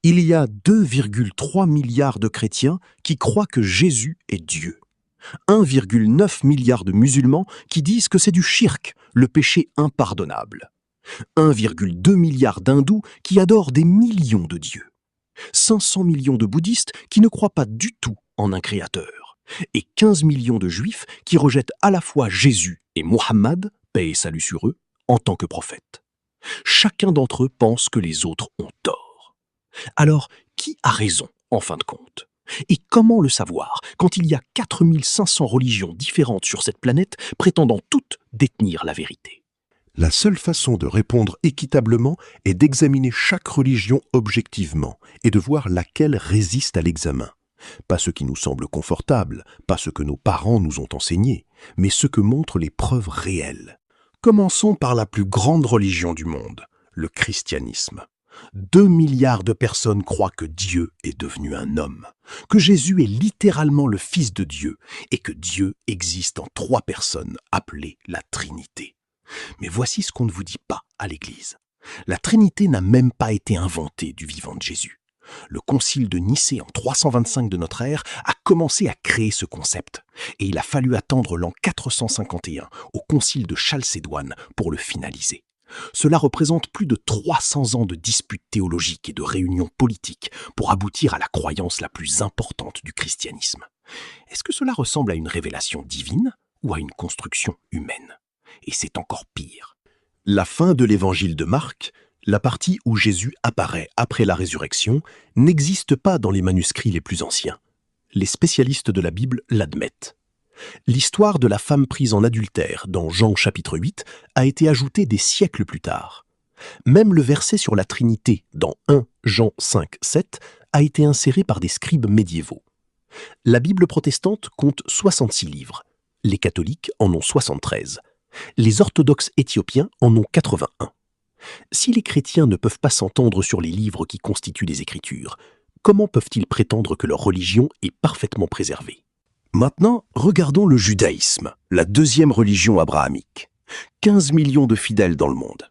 Il y a 2,3 milliards de chrétiens qui croient que Jésus est Dieu. 1,9 milliard de musulmans qui disent que c'est du shirk, le péché impardonnable. 1,2 milliard d'hindous qui adorent des millions de dieux. 500 millions de bouddhistes qui ne croient pas du tout en un créateur. Et 15 millions de juifs qui rejettent à la fois Jésus et Mohammed, paix et salut sur eux, en tant que prophètes. Chacun d'entre eux pense que les autres ont tort. Alors, qui a raison, en fin de compte? Et comment le savoir quand il y a 4500 religions différentes sur cette planète prétendant toutes détenir la vérité? La seule façon de répondre équitablement est d'examiner chaque religion objectivement et de voir laquelle résiste à l'examen. Pas ce qui nous semble confortable, pas ce que nos parents nous ont enseigné, mais ce que montrent les preuves réelles. Commençons par la plus grande religion du monde, le christianisme. 2 milliards de personnes croient que Dieu est devenu un homme, que Jésus est littéralement le Fils de Dieu et que Dieu existe en 3 personnes appelées la Trinité. Mais voici ce qu'on ne vous dit pas à l'Église. La Trinité n'a même pas été inventée du vivant de Jésus. Le concile de Nicée en 325 de notre ère a commencé à créer ce concept, et il a fallu attendre l'an 451 au concile de Chalcédoine pour le finaliser. Cela représente plus de 300 ans de disputes théologiques et de réunions politiques pour aboutir à la croyance la plus importante du christianisme. Est-ce que cela ressemble à une révélation divine ou à une construction humaine? Et c'est encore pire. La fin de l'évangile de Marc, la partie où Jésus apparaît après la résurrection, n'existe pas dans les manuscrits les plus anciens. Les spécialistes de la Bible l'admettent. L'histoire de la femme prise en adultère dans Jean chapitre 8 a été ajoutée des siècles plus tard. Même le verset sur la Trinité dans 1 Jean 5, 7 a été inséré par des scribes médiévaux. La Bible protestante compte 66 livres. Les catholiques en ont 73. Les orthodoxes éthiopiens en ont 81. Si les chrétiens ne peuvent pas s'entendre sur les livres qui constituent les Écritures, comment peuvent-ils prétendre que leur religion est parfaitement préservée? Maintenant, regardons le judaïsme, la deuxième religion abrahamique. 15 millions de fidèles dans le monde.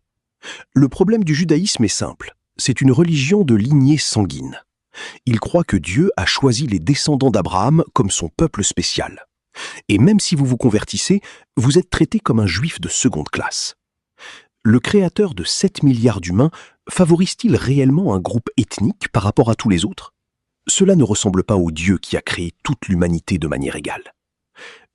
Le problème du judaïsme est simple, c'est une religion de lignée sanguine. Il croit que Dieu a choisi les descendants d'Abraham comme son peuple spécial. Et même si vous vous convertissez, vous êtes traité comme un juif de seconde classe. Le créateur de 7 milliards d'humains favorise-t-il réellement un groupe ethnique par rapport à tous les autres? Cela ne ressemble pas au Dieu qui a créé toute l'humanité de manière égale.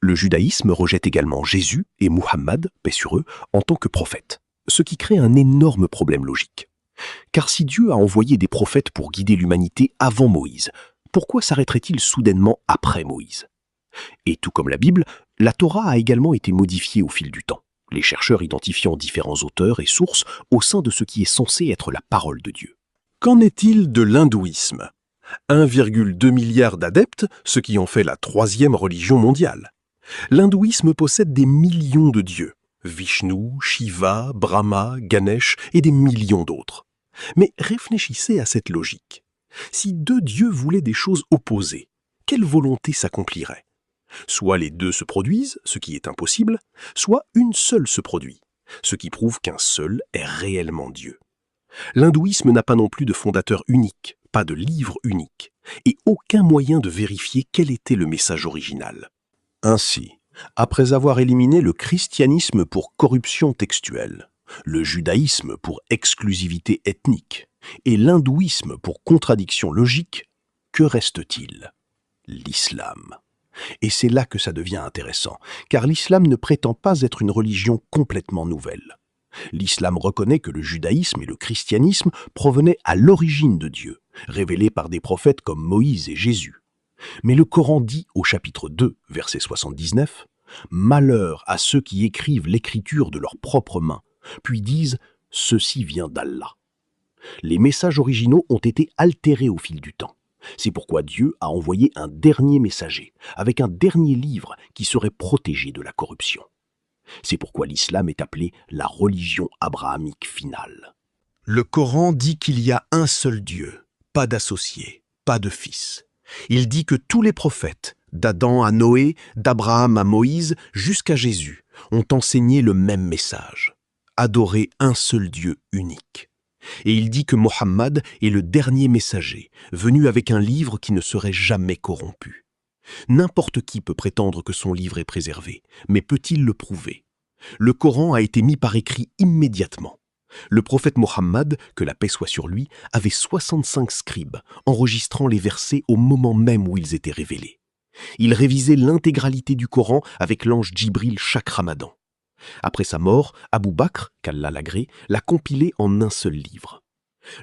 Le judaïsme rejette également Jésus et Muhammad, paix sur eux, en tant que prophètes, ce qui crée un énorme problème logique. Car si Dieu a envoyé des prophètes pour guider l'humanité avant Moïse, pourquoi s'arrêterait-il soudainement après Moïse? Et tout comme la Bible, la Torah a également été modifiée au fil du temps, les chercheurs identifiant différents auteurs et sources au sein de ce qui est censé être la parole de Dieu. Qu'en est-il de l'hindouisme? 1,2 milliard d'adeptes, ce qui en fait la 3e religion mondiale. L'hindouisme possède des millions de dieux, Vishnu, Shiva, Brahma, Ganesh et des millions d'autres. Mais réfléchissez à cette logique. Si 2 dieux voulaient des choses opposées, quelle volonté s'accomplirait? Soit les 2 se produisent, ce qui est impossible, soit une seule se produit, ce qui prouve qu'un seul est réellement Dieu. L'hindouisme n'a pas non plus de fondateur unique, pas de livre unique, et aucun moyen de vérifier quel était le message original. Ainsi, après avoir éliminé le christianisme pour corruption textuelle, le judaïsme pour exclusivité ethnique, et l'hindouisme pour contradiction logique, que reste-t-il? L'islam. Et c'est là que ça devient intéressant, car l'islam ne prétend pas être une religion complètement nouvelle. L'islam reconnaît que le judaïsme et le christianisme provenaient à l'origine de Dieu, révélés par des prophètes comme Moïse et Jésus. Mais le Coran dit au chapitre 2, verset 79, « Malheur à ceux qui écrivent l'écriture de leurs propres mains, puis disent « Ceci vient d'Allah ». Les messages originaux ont été altérés au fil du temps. C'est pourquoi Dieu a envoyé un dernier messager, avec un dernier livre qui serait protégé de la corruption. C'est pourquoi l'islam est appelé la religion abrahamique finale. Le Coran dit qu'il y a un seul Dieu, pas d'associé, pas de fils. Il dit que tous les prophètes, d'Adam à Noé, d'Abraham à Moïse, jusqu'à Jésus, ont enseigné le même message. Adorer un seul Dieu unique. Et il dit que Mohammed est le dernier messager, venu avec un livre qui ne serait jamais corrompu. N'importe qui peut prétendre que son livre est préservé, mais peut-il le prouver? Le Coran a été mis par écrit immédiatement. Le prophète Mohammed, que la paix soit sur lui, avait 65 scribes, enregistrant les versets au moment même où ils étaient révélés. Il révisait l'intégralité du Coran avec l'ange Djibril chaque ramadan. Après sa mort, Abou Bakr, qu'Allah l'agrée, l'a compilé en un seul livre.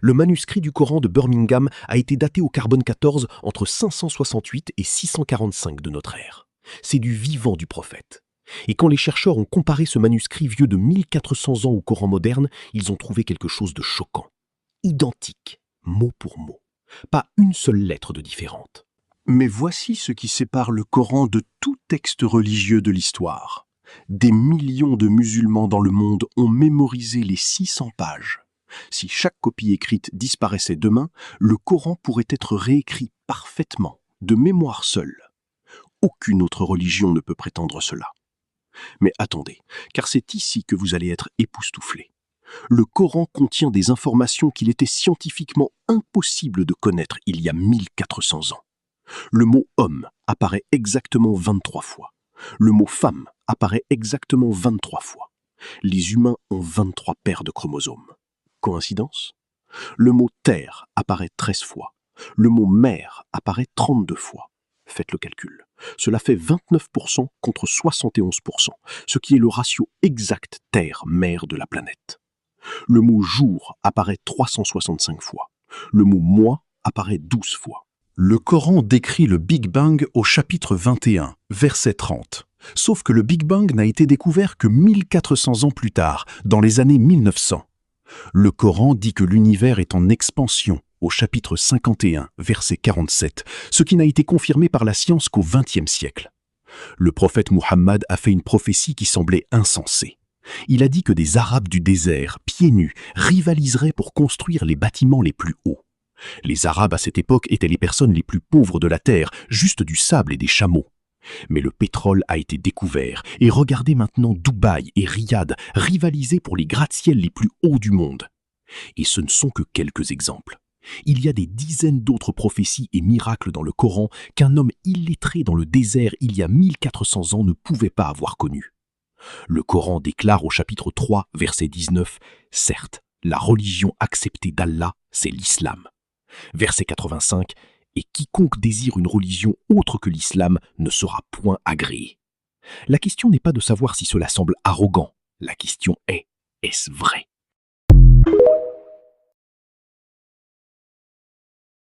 Le manuscrit du Coran de Birmingham a été daté au carbone 14 entre 568 et 645 de notre ère. C'est du vivant du prophète. Et quand les chercheurs ont comparé ce manuscrit vieux de 1400 ans au Coran moderne, ils ont trouvé quelque chose de choquant. Identique, mot pour mot. Pas une seule lettre de différente. Mais voici ce qui sépare le Coran de tout texte religieux de l'histoire. Des millions de musulmans dans le monde ont mémorisé les 600 pages. Si chaque copie écrite disparaissait demain, le Coran pourrait être réécrit parfaitement, de mémoire seule. Aucune autre religion ne peut prétendre cela. Mais attendez, car c'est ici que vous allez être époustouflés. Le Coran contient des informations qu'il était scientifiquement impossible de connaître il y a 1400 ans. Le mot « homme » apparaît exactement 23 fois. Le mot « femme » apparaît exactement 23 fois. Les humains ont 23 paires de chromosomes. Coïncidence? Le mot « terre » apparaît 13 fois. Le mot « mer » apparaît 32 fois. Faites le calcul. Cela fait 29% contre 71%, ce qui est le ratio exact terre-mer de la planète. Le mot « jour » apparaît 365 fois. Le mot « mois » apparaît 12 fois. Le Coran décrit le Big Bang au chapitre 21, verset 30. Sauf que le Big Bang n'a été découvert que 1400 ans plus tard, dans les années 1900. Le Coran dit que l'univers est en expansion au chapitre 51, verset 47, ce qui n'a été confirmé par la science qu'au XXe siècle. Le prophète Muhammad a fait une prophétie qui semblait insensée. Il a dit que des Arabes du désert, pieds nus, rivaliseraient pour construire les bâtiments les plus hauts. Les Arabes à cette époque étaient les personnes les plus pauvres de la terre, juste du sable et des chameaux. Mais le pétrole a été découvert et regardez maintenant Dubaï et Riyad rivaliser pour les gratte-ciels les plus hauts du monde. Et ce ne sont que quelques exemples. Il y a des dizaines d'autres prophéties et miracles dans le Coran qu'un homme illettré dans le désert il y a 1400 ans ne pouvait pas avoir connus. Le Coran déclare au chapitre 3, verset 19, « Certes, la religion acceptée d'Allah, c'est l'islam. » Verset 85, « Et quiconque désire une religion autre que l'islam ne sera point agréé. » La question n'est pas de savoir si cela semble arrogant. La question est, est-ce vrai?